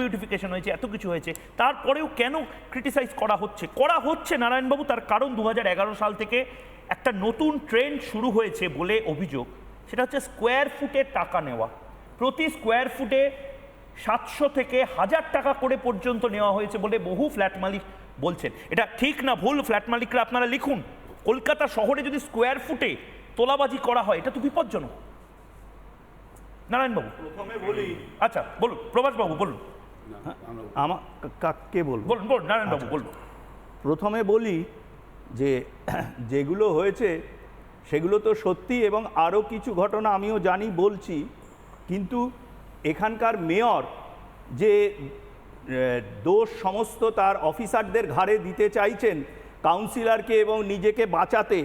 Beautification হয়েছে, এত কিছু হয়েছে, তারপরেও কেন ক্রিটিসাইজ করা হচ্ছে নারায়ণবাবু? তার কারণ 2011 সাল থেকে একটা নতুন ট্রেন্ড শুরু হয়েছে বলে অভিযোগ, সেটা হচ্ছে স্কোয়ার ফুটে টাকা নেওয়া। প্রতি স্কোয়ার ফুটে 700 থেকে 1000 টাকা করে পর্যন্ত নেওয়া হয়েছে বলে বহু ফ্ল্যাট মালিক বলছেন। এটা ঠিক না ভুল, ফ্ল্যাট মালিকরা আপনারা লিখুন। কলকাতা শহরে যদি স্কোয়ার ফুটে তোলাবাজি করা হয়, এটা তো বিপজ্জনক। নারায়ণবাবু প্রথমে বলি, আচ্ছা বলুন, প্রভাসবাবু বলুন। আমার কাকে বলবো? বলুন বলুন নারায়ণবাবু বলুন। প্রথমে বলি যে যেগুলো হয়েছে সেগুলো তো সত্যি, এবং আরও কিছু ঘটনা আমিও জানি বলছি, কিন্তু এখানকার মেয়র যে দোষ সমস্ত তার অফিসারদের ঘাড়ে দিতে চাইছেন কাউন্সিলরকে এবং নিজেকে বাঁচাতে,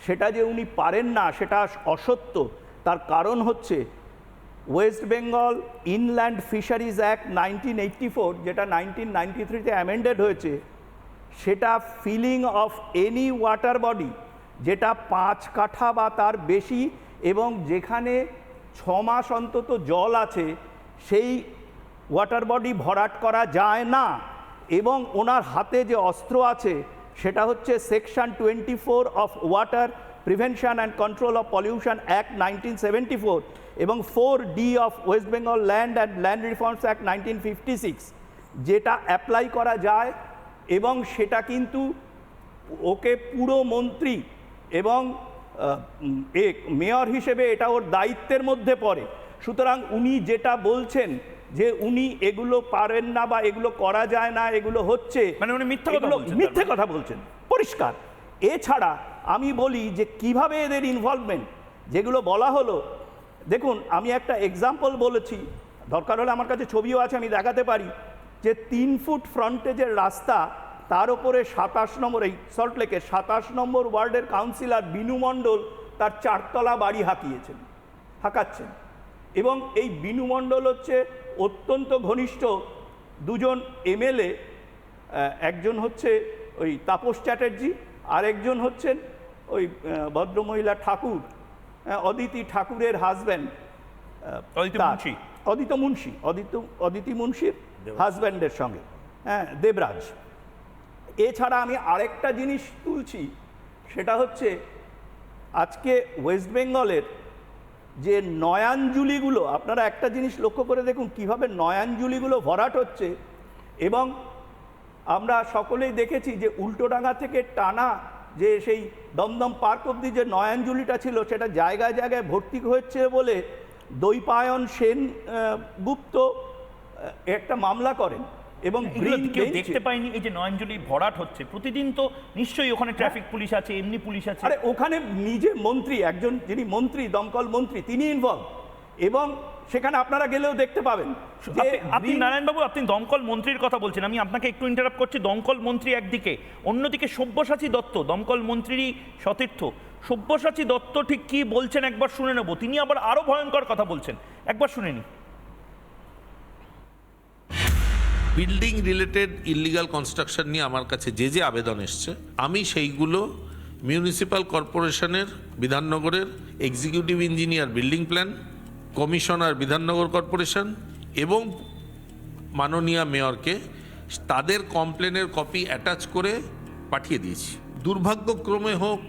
সেটা যে উনি পারেন না সেটা অসত্য। তার কারণ হচ্ছে West Bengal inland fisheries act 1984, যেটা 1993-তে অ্যামেন্ডেড হয়েছে, সেটা filling of any water body যেটা 5 কাঠা বা তার বেশি এবং যেখানে 6 মাস অন্তত জল আছে, সেই ওয়াটার বডি ভরাট করা যায় না। এবং ওনার হাতে যে অস্ত্র আছে সেটা হচ্ছে section 24 of water prevention and control of pollution act 1974 এবং 4D of West Bengal land and land reforms act 1956, যেটা অ্যাপ্লাই করা যায়। এবং সেটা কিন্তু ওকে পুরো মন্ত্রী এবং মেয়র হিসেবে এটা ওর দায়িত্বের মধ্যে পড়ে। সুতরাং উনি যেটা বলছেন যে উনি এগুলো পারেন না বা এগুলো করা যায় না, এগুলো হচ্ছে, মানে উনি মিথ্যে কথা বলছেন পরিষ্কার। এছাড়া আমি বলি যে কিভাবে এদের ইনভলভমেন্ট, যেগুলো বলা হলো, দেখুন আমি একটা এক্সাম্পল বলেছি, দরকার হলে আমার কাছে ছবিও আছে, আমি দেখাতে পারি, যে 3 ফুট ফ্রন্টেজের রাস্তা, তার উপরে 27 নম্বর, এই সল্টলেকের 27 নম্বর ওয়ার্ডের কাউন্সিলর বিনু মণ্ডল তার 4 তলা বাড়ি হাঁকাচ্ছেন। এবং এই বিনু মণ্ডল হচ্ছে অত্যন্ত ঘনিষ্ঠ দুজন এমএলএ, একজন হচ্ছে ওই তাপস চ্যাটার্জি, আর একজন হচ্ছেন ওই ভদ্রমহিলা ঠাকুর, অদিতি ঠাকুরের হাজব্যান্ড, অদিতি মুন্সির হাজব্যান্ডের সঙ্গে, হ্যাঁ, দেবরাজ। এছাড়া আমি আরেকটা জিনিস তুলছি, সেটা হচ্ছে আজকে ওয়েস্ট বেঙ্গলের যে নয়াঞ্জুলিগুলো, আপনারা একটা জিনিস লক্ষ্য করে দেখুন কিভাবে নয়াঞ্জুলিগুলো ভরাট হচ্ছে। এবং আমরা সকলেই দেখেছি যে উল্টোডাঙ্গা থেকে টানা যে সেই দমদম পার্ক অবধি যে নয়াঞ্জুলিটা ছিল, সেটা জায়গায় জায়গায় ভর্তি হচ্ছে বলে দৈপায়ন সেন গুপ্ত একটা মামলা করেন। এবং কেউ দেখতে পাইনি এই যে নয়াঞ্জলি ভরাট হচ্ছে প্রতিদিন, তো নিশ্চয়ই ওখানে ট্রাফিক পুলিশ আছে, এমনি পুলিশ আছে। আরে ওখানে নিজে মন্ত্রী, একজন যিনি মন্ত্রী, দমকল মন্ত্রী, তিনি ইনভলভ, এবং সেখানে আপনারা গেলেও দেখতে পাবেন। আপনি নারায়ণবাবু, আপনি দমকল মন্ত্রীর কথা বলছেন, আমি আপনাকে একটু ইন্টারাপ্ট করছি। দমকল মন্ত্রী একদিকে, অন্যদিকে সব্যসাচী দত্ত, দমকল মন্ত্রীরই সতীর্থ, সব্যসাচী দত্ত ঠিক কি বলছেন একবার শুনে নেব। তিনি আবার আরো ভয়ঙ্কর কথা বলছেন, একবার শুনে নি। বিল্ডিং রিলেটেড ইলিগাল কনস্ট্রাকশন নিয়ে আমার কাছে যে যে আবেদন এসছে, আমি সেইগুলো মিউনিসিপ্যাল কর্পোরেশনের বিধাননগরের executive engineer building plan, commissioner Bidhannagar corporation এবং মাননীয় মেয়রকে তাদের কমপ্লেনের কপি অ্যাটাচ করে পাঠিয়ে দিয়েছি। দুর্ভাগ্যক্রমে হোক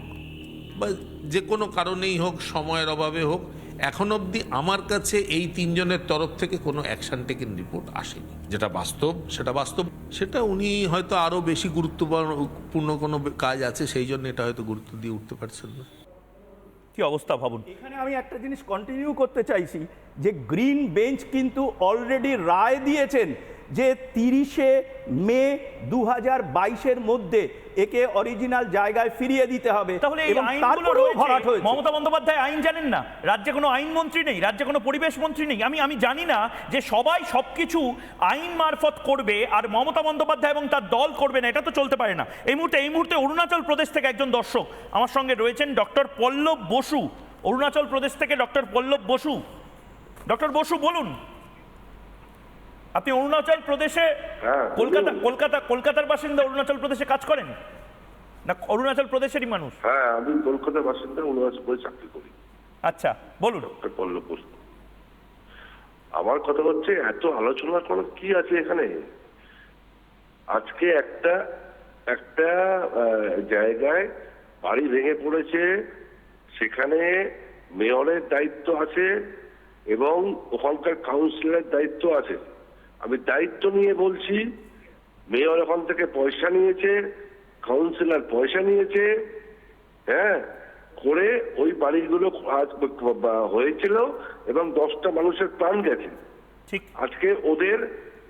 বা যে কোনো কারণেই হোক, সময়ের অভাবে হোক, এখন অবধি আমার কাছে এই 3 জনের তরফ থেকে কোনো অ্যাকশন টেকেন রিপোর্ট আসেনি। যেটা বাস্তব সেটা উনি হয়তো আরও বেশি গুরুত্বপূর্ণ কোনো কাজ আছে, সেই জন্য এটা হয়তো গুরুত্ব দিয়ে উঠতে পারছেন না। কি অবস্থা ভাবুন। এখানে আমি একটা জিনিস কন্টিনিউ করতে চাইছি, যে গ্রিন বেঞ্চ কিন্তু অলরেডি রায় দিয়েছেন যে 30শে মে 2022-এর মধ্যে একে অরিজিনাল জায়গায় ফিরিয়ে দিতে হবে। তাহলে এই আইনগুলো রয়েছে, মমতা বন্দ্যোপাধ্যায় আইন জানেন না? রাজ্যে কোনো আইন মন্ত্রী নেই, রাজ্যে কোনো পরিবেশ মন্ত্রী নেই। আমি জানি না যে সবাই সবকিছু আইন মারফত করবে আর মমতা বন্দ্যোপাধ্যায় এবং তার দল করবে না, এটা তো চলতে পারে না। এই মুহূর্তে অরুণাচল প্রদেশ থেকে একজন দর্শক আমার সঙ্গে রয়েছেন, ডক্টর পল্লব বসু, অরুণাচল প্রদেশ থেকে ডক্টর পল্লব বসু। ডক্টর বসু বলুন, আপনি অরুণাচল প্রদেশে কলকাতার বাসিন্দা, অরুণাচল প্রদেশে কাজ করেন না? অরুণাচল প্রদেশেরই মানুষ? হ্যাঁ, আমি কলকাতার বাসিন্দা, অরুণাচল প্রদেশে চাকরি করি। আচ্ছা বলুন। ডক্টর পল্লব বসু। আমার কথা হচ্ছে এত আলোচনা করার কি আছে এখানে? আজকে একটা একটা জায়গায় বাড়ি ভেঙে পড়েছে, সেখানে মেয়রের দায়িত্ব আছে এবং ওখানকার কাউন্সিলরের দায়িত্ব আছে। আমি দায়িত্ব নিয়ে বলছি, মেয়র ওখান থেকে পয়সা নিয়েছে, কাউন্সিলর পয়সা নিয়েছে, হ্যাঁ, করে ওই বাড়িগুলো হয়েছিল এবং 10টা মানুষের প্রাণ গেছে। ঠিক। আজকে ওদের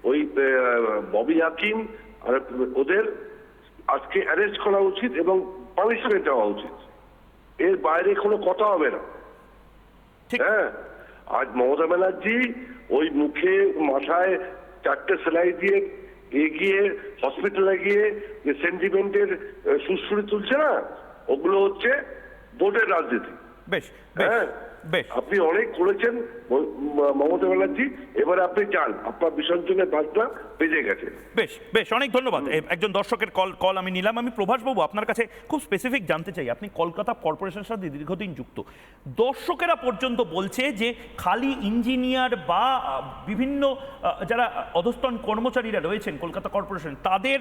ওই ববি হাকিম আর ওদের আজকে অ্যারেস্ট করা উচিত এবং পানিশমেন্ট দেওয়া উচিত। এর বাইরে কোনো কথা হবে না। ঠিক। হ্যাঁ, আজ মমতা ব্যানার্জি ওই মুখে মাথায় 4টে সেলাই দিয়ে এগিয়ে হসপিটালে গিয়ে যে সেন্টিমেন্টের সুশ্রুতি তুলছে না, ওগুলো হচ্ছে ভোটের রাজনীতি। বেশ বেশ হ্যাঁ, বেশ। আপনি অনেক করেছেন মমতা ব্যানার্জি, এবারে আপনি যান, আপনার বিসর্জনের বার্তা বেজে গেছে। বেশ বেশ, অনেক ধন্যবাদ। একজন দর্শকের কল আমি নিলাম। আমি প্রভাসবাবু আপনার কাছে খুব স্পেসিফিক জানতে চাই, আপনি কলকাতা কর্পোরেশনের সাথে দীর্ঘদিন যুক্ত, দর্শকেরা পর্যন্ত বলছে যে খালি ইঞ্জিনিয়ার বা বিভিন্ন যারা অধস্তন কর্মচারীরা রয়েছেন কলকাতা কর্পোরেশন, তাদের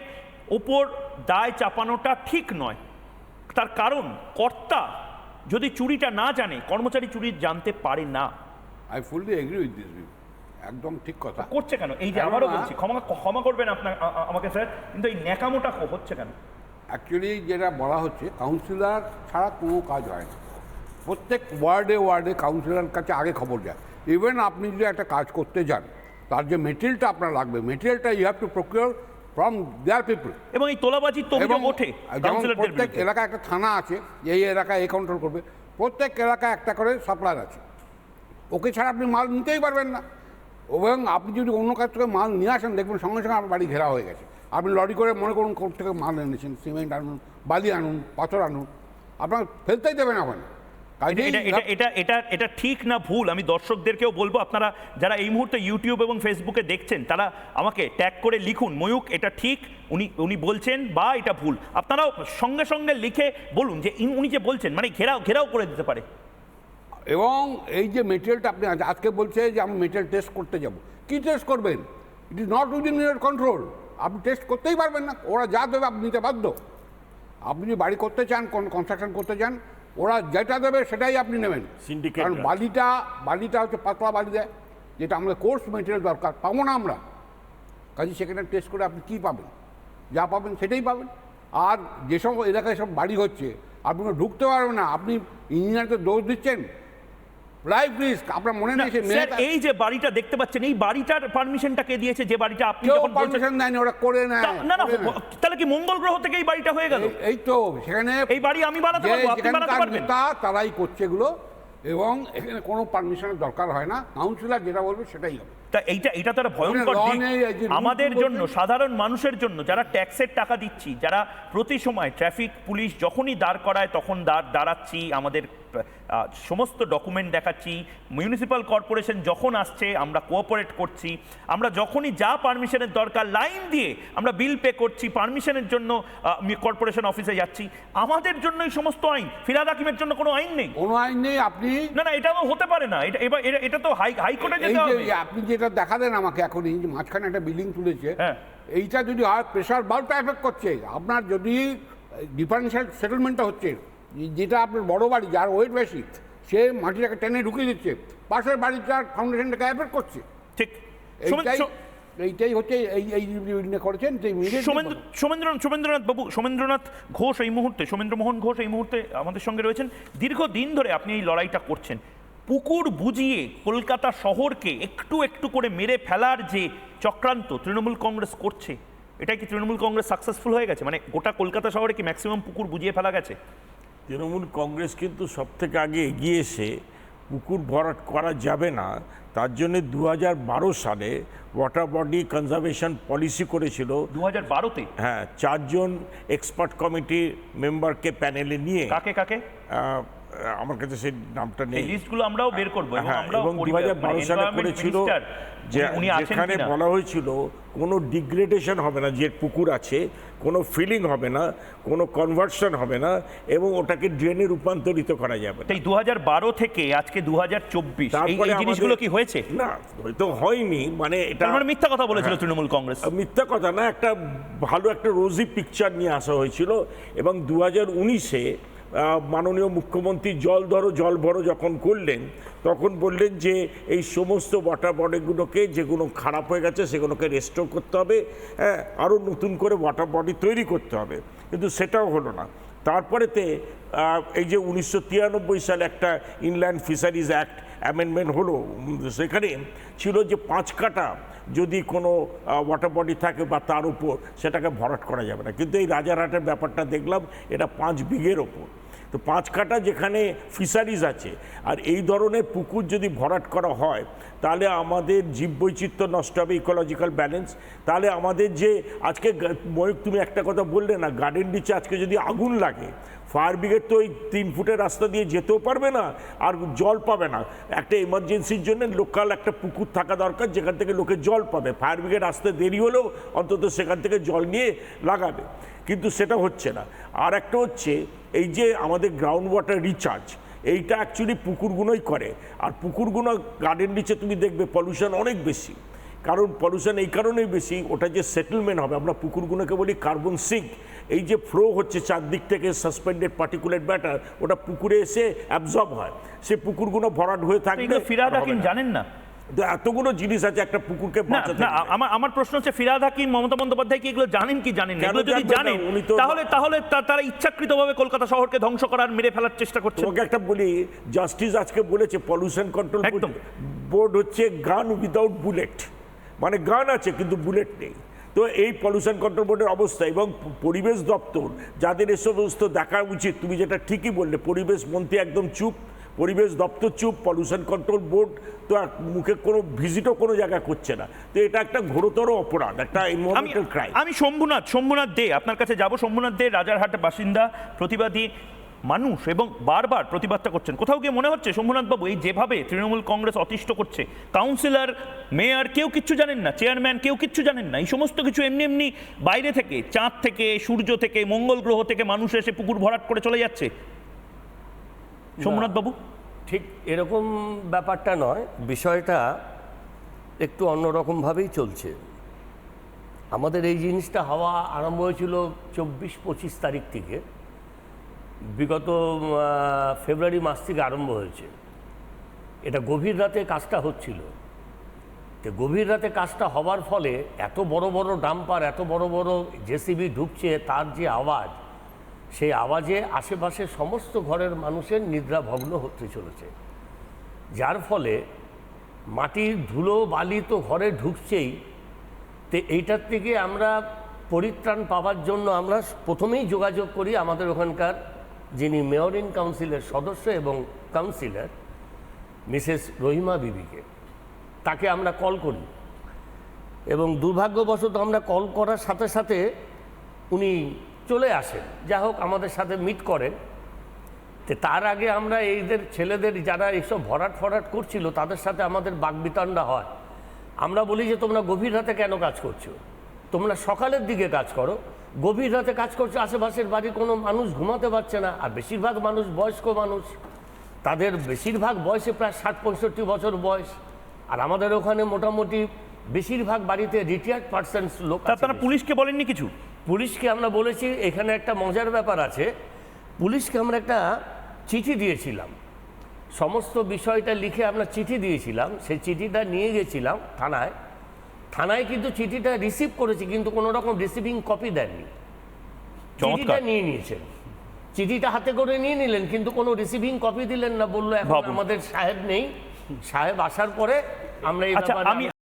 ওপর দায় চাপানোটা ঠিক নয়। তার কারণ কর্তা যদি চুরিটা না জানে, কর্মচারী চুরি জানতে পারে না। I fully agree with this view, একদম ঠিক কথা। করছে কেন? এই যে আবারও বলছি, ক্ষমা করবেন আপনার আমাকে স্যার, কিন্তু এই ন্যাকামোটা হচ্ছে কেন? অ্যাকচুয়ালি যেটা বলা হচ্ছে, কাউন্সিলর ছাড়া কোনো কাজ হয় না। প্রত্যেক ওয়ার্ডে ওয়ার্ডে কাউন্সিলরের কাছে আগে খবর যায়। ইভেন আপনি যদি একটা কাজ করতে যান, তার যে মেটেরিয়ালটা আপনার লাগবে, মেটেরিয়ালটা you have to procure from their people. এবং এই তোলাবাজির তো অভিযোগ ওঠে কাউন্সিলরদের প্রত্যেক বিরুদ্ধে। এলাকায় একটা থানা আছে, এই এলাকায় এই কন্ট্রোল করবে। প্রত্যেক এলাকায় একটা করে সাপ্লায়ার আছে, ওকে ছাড়া আপনি মাল নিতেই পারবেন না। এবং আপনি যদি অন্য কাছ থেকে মাল নিয়ে আসেন, দেখবেন সঙ্গে সঙ্গে আপনার বাড়ি ঘেরা হয়ে গেছে। আপনি লরি করে মনে করুন কোর্ট থেকে মাল এনেছেন, সিমেন্ট আনুন, বালি আনুন, পাথর আনুন, আপনার ফেলতেই দেবেন ওখানে। এটা ঠিক না ভুল আমি দর্শকদেরকেও বলবো, আপনারা যারা এই মুহূর্তে ইউটিউব এবং ফেসবুকে দেখছেন তারা আমাকে ট্যাগ করে লিখুন, ময়ূক এটা ঠিক উনি বলছেন বা এটা ভুল। আপনারাও সঙ্গে সঙ্গে লিখে বলুন যে উনি যে বলছেন মানে ঘেরাও করে দিতে পারে। এবং এই যে মেটেরিয়ালটা আপনি আজকে বলছে যে আমি মেটেরিয়াল টেস্ট করতে যাব, কি টেস্ট করবেন? It is not within your control. আপনি টেস্ট করতেই পারবেন না, ওরা যা দেবে আপনি নিতে বাধ্য। আপনি যদি বাড়ি করতে চান, কোন কনস্ট্রাকশন করতে চান, ওরা যেটা দেবে সেটাই আপনি নেবেন। কারণ বালিটা হচ্ছে পাতলা বালি দেয়, যেটা আমাদের কোর্স মেটেরিয়াল দরকার, পাবো না আমরা। কাজে সেখানে টেস্ট করে আপনি কী পাবেন? যা পাবেন সেটাই পাবেন। আর যেসব এলাকায় সব বাড়ি হচ্ছে, আপনি ঢুকতে পারবেন না। আপনি ইঞ্জিনিয়ারকে দোষ দিচ্ছেন, লাইফ রিস্ক। আপনার মনে নেই এই যে বাড়িটা দেখতে পাচ্ছেন, এই বাড়িটার পারমিশনটা কে দিয়েছে? যে বাড়িটা আপনি যখন পারমিশন দেয়নি, ওরা করে নেয়। না, তাহলে কি মঙ্গল গ্রহ থেকে এই বাড়িটা হয়ে গেল? এই তো সেখানে এই বাড়ি আমি বানাতে পারবো, আপনি বানাতে পারবেন? তারাই করছে এগুলো, এবং এখানে কোনো পারমিশনের দরকার হয় না। কাউন্সিলর যেটা বলবে সেটাই হবে। তা এটা তো একটা ভয়ঙ্কর দিক আমাদের জন্য, সাধারণ মানুষের জন্য, যারা ট্যাক্সের টাকা দিচ্ছি, যারা প্রতি সময় ট্রাফিক পুলিশ যখনই দাঁড় করায় তখন দাঁড়াচ্ছি, আমাদের সমস্ত ডকুমেন্ট দেখাচ্ছি, মিউনিসিপ্যাল কর্পোরেশন যখন আসছে আমরা কোঅপারেট করছি, আমরা যখনই যা পারমিশনের দরকার লাইন দিয়ে আমরা বিল পে করছি, পারমিশনের জন্য কর্পোরেশন অফিসে যাচ্ছি, আমাদের জন্য এই সমস্ত আইন। ফিরহাদ হাকিমের জন্য কোনো আইন নেই? কোনো আইন নেই। আপনি না, এটাও হতে পারে না। এটা তো হাইকোর্টে যেতে হবে। আপনি যেটা দেখালেন আমাকে এখন, এই যে মাঝখানে একটা বিল্ডিং তুলেছে, হ্যাঁ, এইটা যদি হয় প্রেশার বাল্বটা এফেক্ট করছে। আপনার যদি ডিফারেন্সিয়াল সেটেলমেন্টটা হচ্ছে, যেটা আপনার বড় বাড়ি যার ওয়েট বেশি, সে মাটিটাকে টেনে ঢুকিয়ে দিচ্ছে, পাশের বাড়িটার ফাউন্ডেশনটাকে এফেক্ট করছে। ঠিক। এইটাই হচ্ছে এই করেছেন। সোমেন্দ্রনাথ ঘোষ এই মুহূর্তে, সোমেন্দ্রমোহন ঘোষ এই মুহূর্তে আমাদের সঙ্গে রয়েছেন। দীর্ঘদিন ধরে আপনি এই লড়াইটা করছেন। পুকুর বুঝিয়ে কলকাতা শহরকে একটু একটু করে মেরে ফেলার যে চক্রান্ত তৃণমূল কংগ্রেস করছে, এটা কি তৃণমূল কংগ্রেস সাকসেসফুল হয়ে গেছে? মানে গোটা কলকাতা শহরে কি ম্যাক্সিমাম পুকুর বুঝিয়ে ফেলা গেছে? তৃণমূল কংগ্রেস কিন্তু সব থেকে আগে এগিয়ে এসে পুকুর ভরাট করা যাবে না, তার জন্য 2012 সালে ওয়াটার বডি কনজারভেশন পলিসি করেছিল। 2012-তে? হ্যাঁ, 4 জন এক্সপার্ট কমিটি মেম্বারকে প্যানেলে নিয়ে। কাকে? আমার কাছে সেই নামটা নেই। এই লিস্টগুলো আমরাও বের করবো এবং হ্যাঁ, আমরাও এবং 2012 সালে করেছিল যে উনি আছেন যেখানে কিনা? বলা হয়েছিল কোনো ডিগ্রেডেশন হবে না, যে পুকুর আছে কোনো ফিলিং হবে না, কোনো কনভার্সন হবে না এবং ওটাকে ড্রেনে রূপান্তরিত করা যাবে না। তাই 2012 থেকে আজকে 2024 এই জিনিসগুলো কি হয়েছে? না, হয়তো হয়নি, মানে এটা তার মানে মিথ্যা কথা বলেছিল তৃণমূল কংগ্রেস। মিথ্যা কথা না, একটা ভালো একটা রোজি পিকচার নিয়ে আসা হয়েছিল এবং 2019-এ মাননীয় মুখ্যমন্ত্রী জল ধরো জল ভরো যখন করলেন তখন বললেন যে এই সমস্ত ওয়াটার বডিগুলোকে যেগুলো খারাপ হয়ে গেছে সেগুলোকে রেস্টোর করতে হবে, হ্যাঁ, আরও নতুন করে ওয়াটার বডি তৈরি করতে হবে, কিন্তু সেটাও হলো না। তারপরেতে এই যে 1993 সালে একটা ইনল্যান্ড ফিশারিজ অ্যাক্ট অ্যামেন্ডমেন্ট হলো, সেখানে ছিল যে 5 কাঠা যদি কোনো ওয়াটার বডি থাকে বা তার উপর সেটাকে ভরাট করা যাবে না, কিন্তু এই রাজারহাটের ব্যাপারটা দেখলাম এটা 5 বিঘের ওপর। তো 5 কাঠা যেখানে ফিশারিজ আছে আর এই ধরনের পুকুর যদি ভরাট করা হয় তাহলে আমাদের জীববৈচিত্র্য নষ্ট হবে, ইকোলজিক্যাল ব্যালেন্স। তাহলে আমাদের যে আজকে ময়ূক তুমি একটা কথা বললে না, গার্ডেন রিচে আজকে যদি আগুন লাগে ফায়ার ব্রিগেড তো ওই 3 ফুটের রাস্তা দিয়ে যেতেও পারবে না আর জল পাবে না। একটা এমার্জেন্সির জন্য লোকাল একটা পুকুর থাকা দরকার যেখান থেকে লোকে জল পাবে, ফায়ার ব্রিগেড আসতে দেরি হলেও অন্তত সেখান থেকে জল নিয়ে লাগাবে, কিন্তু সেটা হচ্ছে না। আর একটা হচ্ছে এই যে আমাদের গ্রাউন্ড ওয়াটার রিচার্জ, এইটা অ্যাকচুয়ালি পুকুরগুলোই করে, আর পুকুরগুলো গার্ডেন রিচে তুমি দেখবে পলিউশন অনেক বেশি, কারণ পলিউশন এই কারণেই বেশি, ওটা যে সেটেলমেন্ট হবে, আমরা পুকুরগুলোকে বলি কার্বন সিঙ্ক, এই যে ফ্লো হচ্ছে চারদিক থেকে সাসপেন্ডেড পার্টিকুলেট ম্যাটার ওটা পুকুরে এসে অ্যাবজর্ব হয়, সে পুকুরগুলো ভরাট হয়ে থাকবে। ফিরহাদ হাকিম জানেন না এতগুলো জিনিস আছে একটা পুকুরকে বাঁচাতে। না, আমার প্রশ্ন হচ্ছে ফিরহাদ হাকিম, মমতা বন্দ্যোপাধ্যায় কি এগুলো জানেন কি জানেন না? এগুলো যদি জানেন তাহলে তারা ইচ্ছাকৃতভাবে কলকাতা শহরকে ধ্বংস করার, মেরে ফেলার চেষ্টা করছে। তোমাকে একটা বলি, জাস্টিস আজকে বলেছে পলিউশন কন্ট্রোল বোর্ড হচ্ছে গান উইদাউট বুলেট, মানে গান আছে কিন্তু বুলেট নেই। তো এই পলিউশন কন্ট্রোল বোর্ডের অবস্থা এবং পরিবেশ দপ্তর যাদের এসব সমস্ত দেখা উচিত, তুমি যেটা ঠিকই বললে, পরিবেশ মন্ত্রী একদম চুপ, পরিবেশ দপ্তর চুপ, পলিউশন কন্ট্রোল বোর্ড তো মুখে কোনো ভিজিটও কোনো জায়গায় করছে না। তো এটা একটা ঘোরতর অপরাধ, একটা এনভায়রনমেন্টাল ক্রাইম। আমি শম্ভুনাথ দে আপনার কাছে যাব। শম্ভুনাথ দে রাজারহাটের বাসিন্দা, প্রতিবাদী মানুষ এবং বারবার প্রতিবাদটা করছেন। কোথাও গিয়ে মনে হচ্ছে শম্ভুনাথ বাবু, এই যেভাবে তৃণমূল কংগ্রেস অতিষ্ঠ করছে, কাউন্সিলর, মেয়র কেউ কিচ্ছু জানেন না, চেয়ারম্যান কেউ কিচ্ছু জানেন না, এই সমস্ত কিছু এমনি এমনি বাইরে থেকে, চাঁদ থেকে, সূর্য থেকে, মঙ্গল গ্রহ থেকে মানুষ এসে পুকুর ভরাট করে চলে যাচ্ছে। শম্ভুনাথ বাবু, ঠিক এরকম ব্যাপারটা নয়, বিষয়টা একটু অন্যরকমভাবেই চলছে। আমাদের এই জিনিসটা হওয়া আরম্ভ হয়েছিল 24-25 তারিখ থেকে, বিগত ফেব্রুয়ারি মাস থেকে আরম্ভ হয়েছে। এটা গভীর রাতে কাজটা হচ্ছিল, তো গভীর রাতে কাজটা হওয়ার ফলে এত বড় বড় ডাম্পার, এত বড় বড় জেসিবি ঢুকছে, তার যে আওয়াজ, সেই আওয়াজে আশেপাশে সমস্ত ঘরের মানুষের নিদ্রা ভগ্ন হতে চলেছে, যার ফলে মাটির ধুলো বালি তো ঘরে ঢুকছেই। তো এইটার থেকে আমরা পরিত্রাণ পাওয়ার জন্য আমরা প্রথমেই যোগাযোগ করি আমাদের ওখানকার যিনি মেয়র ইন কাউন্সিলের সদস্য এবং কাউন্সিলর মিসেস রহিমা বিবিকে, তাকে আমরা কল করি এবং দুর্ভাগ্যবশত আমরা কল করার সাথে সাথে উনি চলে আসেন, যা হোক আমাদের সাথে মিট করেন। তো তার আগে আমরা এইদের ছেলেদের যারা এইসব ভরাট করছিল তাদের সাথে আমাদের বাকবিতণ্ডা হয়। আমরা বলি যে তোমরা গভীর রাতে কেন কাজ করছো, তোমরা সকালের দিকে কাজ করো, গভীর রাতে কাজ করছো, আশেপাশের বাড়ির কোনো মানুষ ঘুমাতে পারছে না, আর বেশিরভাগ মানুষ বয়স্ক মানুষ, তাদের বেশিরভাগ বয়সে প্রায় 60-65 বছর বয়স, আর আমাদের ওখানে মোটামুটি বেশিরভাগ বাড়িতে রিটায়ার্ড পার্সনস লোক। আপনারা পুলিশকে বলেননি কিছু? পুলিশকে আমরা বলেছি, এখানে একটা মজার ব্যাপার আছে, পুলিশকে আমরা একটা চিঠি দিয়েছিলাম, সমস্ত বিষয়টা লিখে আমরা চিঠি দিয়েছিলাম, সেই চিঠিটা নিয়ে গেছিলাম থানায় কিন্তু চিঠিটা রিসিভ করেছি, কিন্তু কোনো রকম রিসিভিং কপি দেননি। চিঠিটা নিয়ে নিয়েছেন, চিঠিটা হাতে করে নিয়ে নিলেন, কিন্তু কোনো রিসিভিং কপি দিলেন না, বললো এখন আমাদের সাহেব নেই, সাহেব আসার পরে আমরা এই ব্যাপারে